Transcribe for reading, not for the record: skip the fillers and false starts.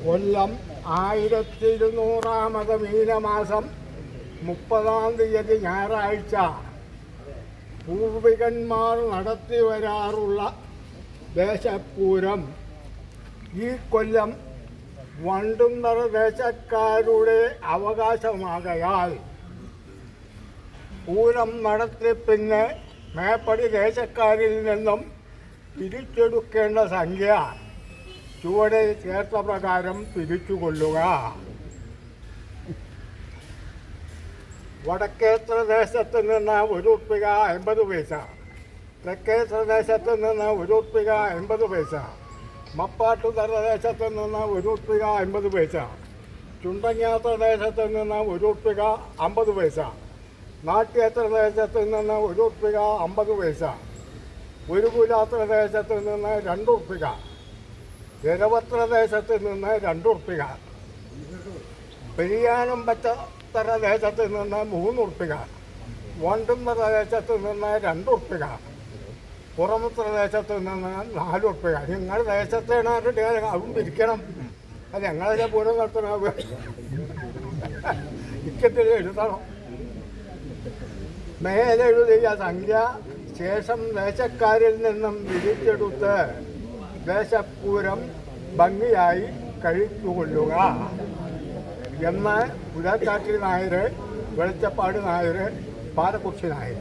കൊല്ലം 1200 മീനമാസം 30 ഞായറാഴ്ച പൂർവികന്മാർ നടത്തി വരാറുള്ള ദേശപ്പൂരം ഈ കൊല്ലം വണ്ടുന്നറ ദേശക്കാരുടെ അവകാശമാകയാൽ പൂരം നടത്തി പിന്നെ മേപ്പടി ദേശക്കാരിൽ നിന്നും പിരിച്ചെടുക്കേണ്ട സംഖ്യ ചുവടെ ചേർത്ത പ്രകാരം പിരിച്ചുകൊള്ളുക. വടക്കേത്ര ദേശത്ത് നിന്ന് 1 ഉറുപ്പിക 50 പൈസ, തെക്കേത്ര ദേശത്ത് നിന്ന് 1 ഉറുപ്പിക 50 പൈസ, മപ്പാട്ടുതറ ദേശത്ത് നിന്ന് 1 ഉറുപ്പിക 50 പൈസ, ചുണ്ടങ്ങാത്ര ദേശത്ത് നിന്ന് 1 ഉറുപ്പിക 50 പൈസ, നാട്യേത്ര ദേശത്ത് നിന്ന് 1 ഉറുപ്പിക 50 പൈസ, ഒരുകുലാത്ര ദേശത്ത് നിന്ന് 2 ഉറുപ്പിക, തിരവത്ര ദേശത്ത് നിന്ന് 2 ഉറുപ്പിക, പെരിയാനം പറ്റത്തറ ദേശത്ത് നിന്ന് 3 ഉറുപ്പിക, വണ്ടുന്നറ ദേശത്ത് നിന്ന് 2 ഉറുപ്പിക, പുറമത്ര ദേശത്ത് നിന്ന് 4 ഉറുപ്പിക. നിങ്ങൾ ദേശത്തേണ് അതും പിരിക്കണം. അത് ഞങ്ങളെ പൂരം നടത്തണ ഇക്കത്തിൽ എഴുതണം. മേലെഴുതിയ സംഖ്യ ശേഷം ദേശക്കാരിൽ നിന്നും പിരിച്ചെടുത്ത് ദേശപ്പൂരം ഭംഗിയായി കഴിച്ചുകൊള്ളുക എന്ന് പുലക്കാട്ടിൽ നായർ, വെളിച്ചപ്പാട് നായർ, പാലക്കുറിശി നായർ.